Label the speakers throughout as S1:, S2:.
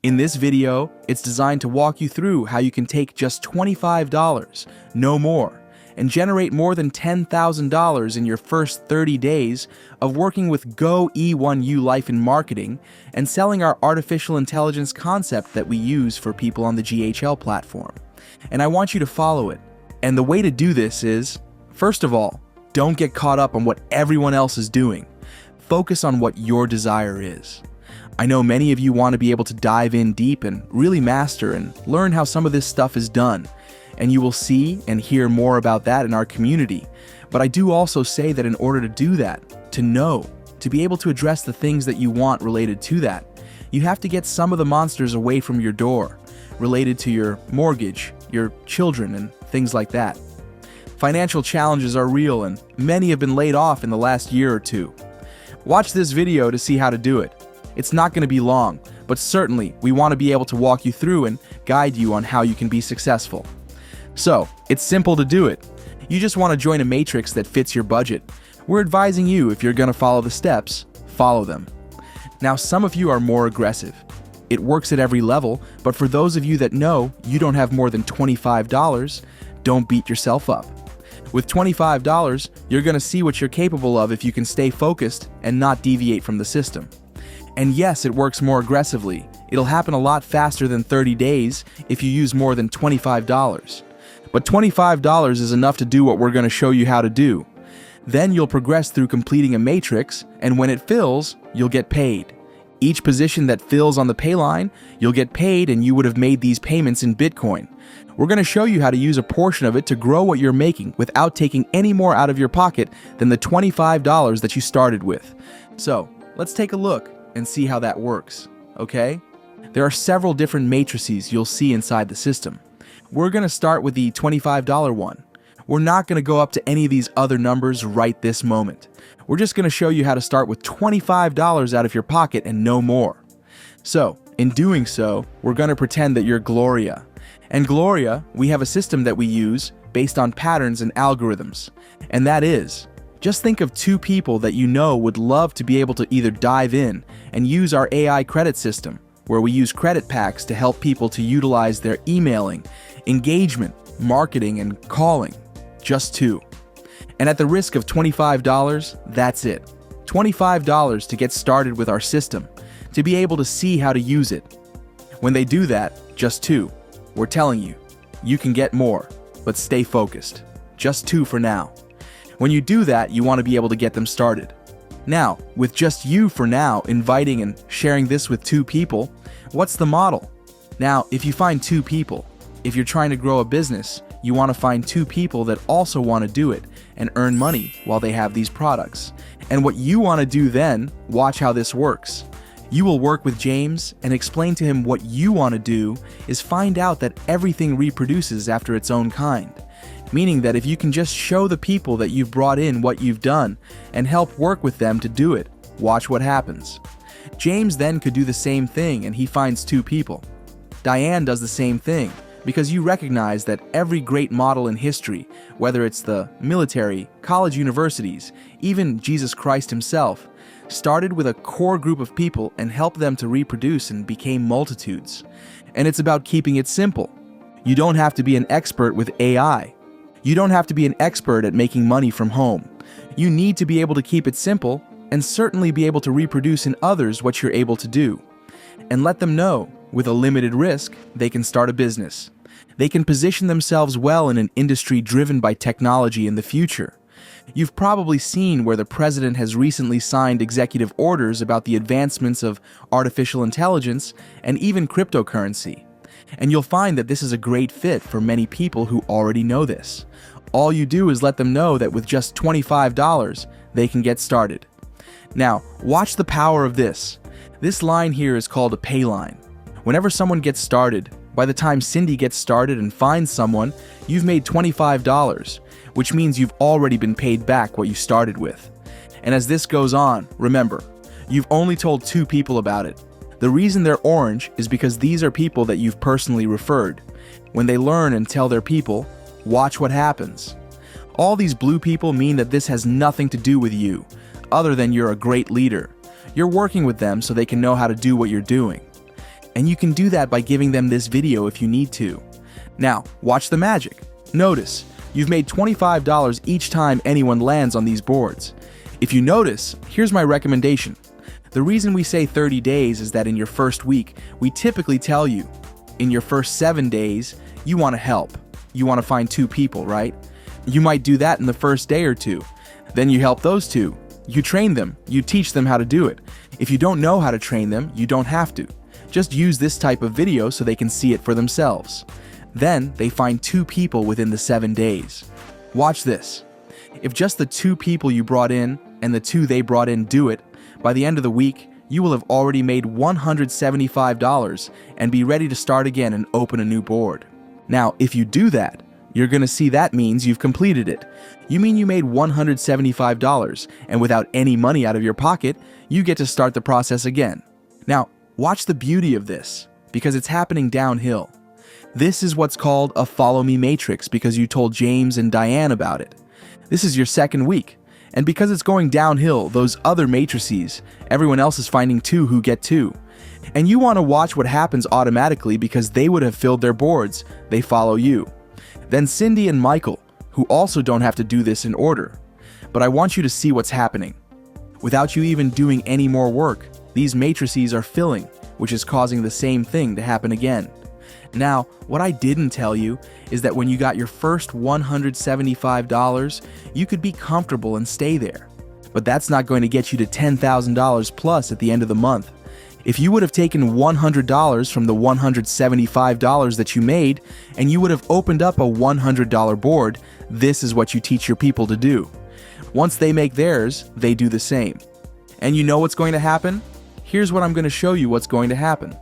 S1: In this video, it's designed to walk you through how you can take just $25, no more, and generate more than $10,000 in your first 30 days of working with Go e1ulife in marketing and selling our artificial intelligence concept that we use for people on the GHL platform. And I want you to follow it. And the way to do this is, first of all, don't get caught up on what everyone else is doing. Focus on what your desire is. I know many of you want to be able to dive in deep and really master and learn how some of this stuff is done, and you will see and hear more about that in our community. But I do also say that in order to do that, to know, to be able to address the things that you want related to that, you have to get some of the monsters away from your door, related to your mortgage, your children, and things like that. Financial challenges are real, and many have been laid off in the last year or two. Watch this video to see how to do it. It's not going to be long, but certainly we want to be able to walk you through and guide you on how you can be successful. So, it's simple to do it. You just want to join a matrix that fits your budget. We're advising you, if you're going to follow the steps, follow them. Now, some of you are more aggressive. It works at every level, but for those of you that know you don't have more than $25, don't beat yourself up. With $25, you're going to see what you're capable of if you can stay focused and not deviate from the system. And yes, it works more aggressively. It'll happen a lot faster than 30 days if you use more than $25. But $25 is enough to do what we're going to show you how to do. Then you'll progress through completing a matrix, and when it fills, you'll get paid. Each position that fills on the pay line, you'll get paid, and you would have made these payments in Bitcoin. We're going to show you how to use a portion of it to grow what you're making without taking any more out of your pocket than the $25 that you started with. So, let's take a look and see how that works, okay? There are several different matrices you'll see inside the system. We're going to start with the $25 one. We're not going to go up to any of these other numbers right this moment. We're just going to show you how to start with $25 out of your pocket and no more. So, in doing so, we're going to pretend that you're Gloria. And Gloria, we have a system that we use based on patterns and algorithms. And that is, just think of two people that you know would love to be able to either dive in and use our AI credit system, where we use credit packs to help people to utilize their emailing, engagement, marketing, and calling. Just two. And at the risk of $25, that's it. $25 to get started with our system, to be able to see how to use it. When they do that, just two. We're telling you, you can get more, but stay focused. Just two for now. When you do that, you want to be able to get them started. Now, with just you for now inviting and sharing this with two people, what's the model? Now, if you find two people, if you're trying to grow a business, you want to find two people that also want to do it and earn money while they have these products. And what you want to do then, watch how this works. You will work with James and explain to him what you want to do is find out that everything reproduces after its own kind. Meaning that if you can just show the people that you've brought in what you've done and help work with them to do it, watch what happens. James then could do the same thing and he finds two people. Diane does the same thing because you recognize that every great model in history, whether it's the military, college universities, even Jesus Christ himself, started with a core group of people and helped them to reproduce and became multitudes. And it's about keeping it simple. You don't have to be an expert with AI. You don't have to be an expert at making money from home. You need to be able to keep it simple and certainly be able to reproduce in others what you're able to do. And let them know, with a limited risk, they can start a business. They can position themselves well in an industry driven by technology in the future. You've probably seen where the president has recently signed executive orders about the advancements of artificial intelligence and even cryptocurrency. And you'll find that this is a great fit for many people who already know this. All you do is let them know that with just $25, they can get started. Now, watch the power of this. This line here is called a pay line. Whenever someone gets started, by the time Cindy gets started and finds someone, you've made $25, which means you've already been paid back what you started with. And as this goes on, remember, you've only told two people about it. The reason they're orange is because these are people that you've personally referred. When they learn and tell their people, watch what happens. All these blue people mean that this has nothing to do with you, other than you're a great leader. You're working with them so they can know how to do what you're doing. And you can do that by giving them this video if you need to. Now, watch the magic. Notice, you've made $25 each time anyone lands on these boards. If you notice, here's my recommendation. The reason we say 30 days is that in your first week, we typically tell you, in your first 7 days, you want to help. You want to find 2 people, right? You might do that in the first day or 2. Then you help those 2. You train them. You teach them how to do it. If you don't know how to train them, you don't have to. Just use this type of video so they can see it for themselves. Then they find 2 people within the 7 days. Watch this. If just the 2 people you brought in and the 2 they brought in do it, by the end of the week, you will have already made $175 and be ready to start again and open a new board. Now, if you do that, you're going to see that means you've completed it. You mean you made $175, and without any money out of your pocket, you get to start the process again. Now, watch the beauty of this, because it's happening downhill. This is what's called a follow me matrix because you told James and Diane about it. This is your second week. And because it's going downhill, those other matrices, everyone else is finding 2 who get 2. And you want to watch what happens automatically because they would have filled their boards. They follow you. Then Cindy and Michael, who also don't have to do this in order. But I want you to see what's happening. Without you even doing any more work, these matrices are filling, which is causing the same thing to happen again. Now, what I didn't tell you is that when you got your first $175, you could be comfortable and stay there. But that's not going to get you to $10,000 plus at the end of the month. If you would have taken $100 from the $175 that you made, and you would have opened up a $100 board, this is what you teach your people to do. Once they make theirs, they do the same. And you know what's going to happen? Here's what I'm going to show you what's going to happen.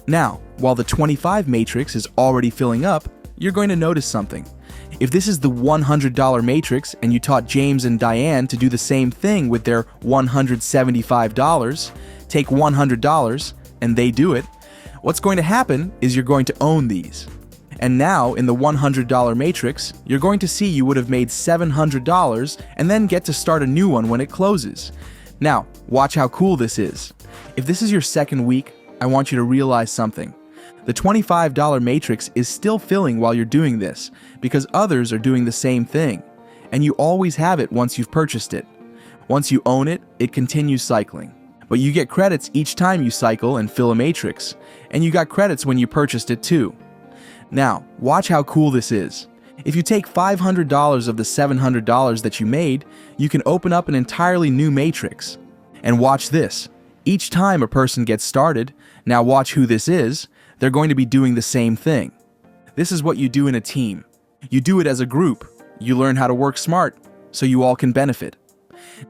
S1: Now, while the 25 matrix is already filling up, you're going to notice something. If this is the $100 matrix and you taught James and Diane to do the same thing with their $175, take $100 and they do it, what's going to happen is you're going to own these. And now in the $100 matrix, you're going to see you would have made $700 and then get to start a new one when it closes. Now, watch how cool this is. If this is your second week, I want you to realize something. The $25 matrix is still filling while you're doing this because others are doing the same thing, and you always have it once you've purchased it. Once you own it, it continues cycling. But you get credits each time you cycle and fill a matrix, and you got credits when you purchased it too. Now, watch how cool this is. If you take $500 of the $700 that you made, you can open up an entirely new matrix. And watch this. Each time a person gets started, now watch who this is, they're going to be doing the same thing. This is what you do in a team. You do it as a group. You learn how to work smart, so you all can benefit.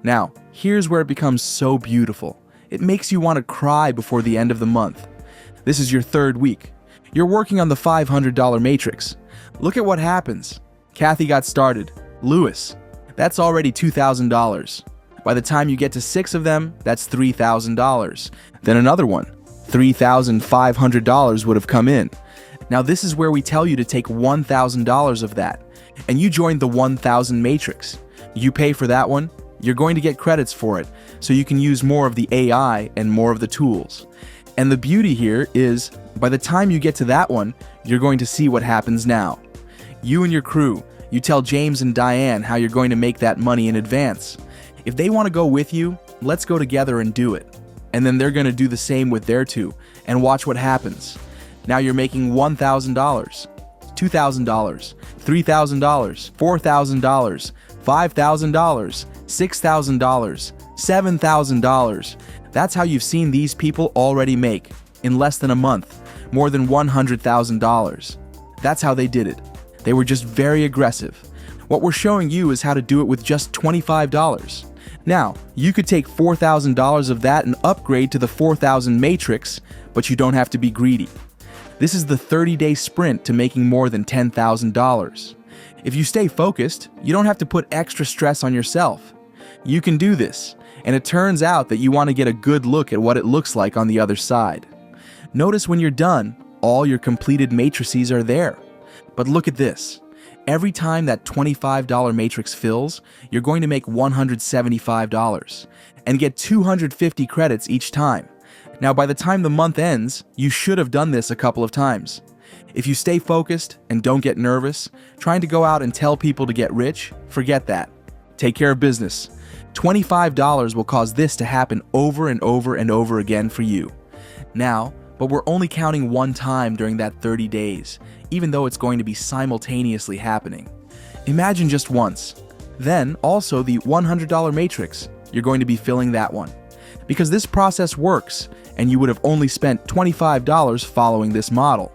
S1: Now, here's where it becomes so beautiful. It makes you want to cry before the end of the month. This is your third week. You're working on the $500 matrix. Look at what happens. Kathy got started. Lewis. That's already $2,000. By the time you get to 6 of them, that's $3,000. Then another one. $3,500 would have come in. Now this is where we tell you to take $1,000 of that, and you join the 1,000 matrix. You pay for that one, you're going to get credits for it, so you can use more of the AI and more of the tools. And the beauty here is, by the time you get to that one, you're going to see what happens now. You and your crew, you tell James and Diane how you're going to make that money in advance. If they want to go with you, let's go together and do it. And then they're going to do the same with their 2, and watch what happens. Now you're making $1,000, $2,000, $3,000, $4,000, $5,000, $6,000, $7,000. That's how you've seen these people already make, in less than a month, more than $100,000. That's how they did it. They were just very aggressive. What we're showing you is how to do it with just $25. Now, you could take $4,000 of that and upgrade to the 4,000 matrix, but you don't have to be greedy. This is the 30-day sprint to making more than $10,000. If you stay focused, you don't have to put extra stress on yourself. You can do this, and it turns out that you want to get a good look at what it looks like on the other side. Notice when you're done, all your completed matrices are there. But look at this. Every time that $25 matrix fills, you're going to make $175 and get 250 credits each time. Now, by the time the month ends, you should have done this a couple of times. If you stay focused and don't get nervous, trying to go out and tell people to get rich, forget that. Take care of business. $25 will cause this to happen over and over and over again for you. Now, but we're only counting one time during that 30 days, even though it's going to be simultaneously happening. Imagine just once. Then, also the $100 matrix, you're going to be filling that one. Because this process works, and you would have only spent $25 following this model.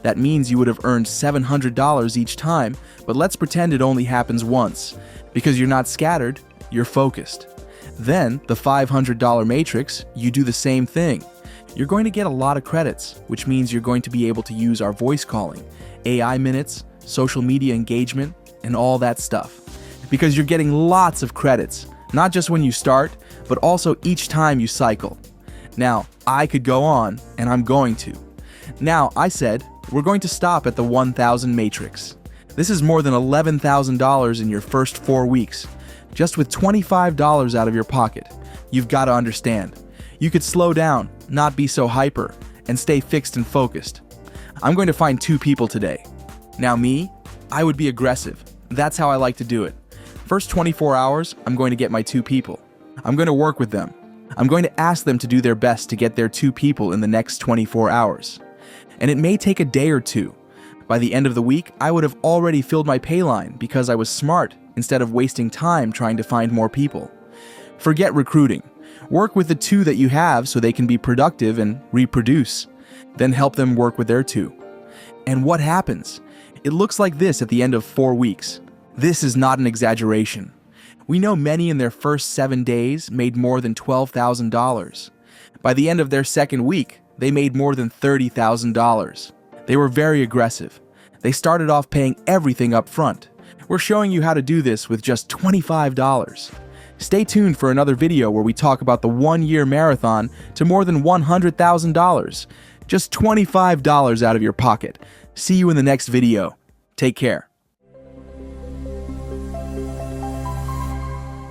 S1: That means you would have earned $700 each time, but let's pretend it only happens once. Because you're not scattered, you're focused. Then, the $500 matrix, you do the same thing. You're going to get a lot of credits, which means you're going to be able to use our voice calling, AI minutes, social media engagement, and all that stuff. Because you're getting lots of credits, not just when you start, but also each time you cycle. Now, I could go on, and I'm going to. Now, I said, we're going to stop at the 1,000 matrix. This is more than $11,000 in your first 4 weeks, just with $25 out of your pocket. You've got to understand. You could slow down, not be so hyper, and stay fixed and focused. I'm going to find 2 people today. Now me, I would be aggressive. That's how I like to do it. First 24 hours, I'm going to get my 2 people. I'm going to work with them. I'm going to ask them to do their best to get their 2 people in the next 24 hours. And it may take a day or 2. By the end of the week, I would have already filled my pay line because I was smart instead of wasting time trying to find more people. Forget recruiting. Work with the 2 that you have so they can be productive and reproduce. Then help them work with their 2. And what happens? It looks like this at the end of 4 weeks. This is not an exaggeration. We know many in their first 7 days made more than $12,000. By the end of their second week, they made more than $30,000. They were very aggressive. They started off paying everything up front. We're showing you how to do this with just $25. Stay tuned for another video where we talk about the 1-year marathon to more than $100,000. Just $25 out of your pocket. See you in the next video. Take care.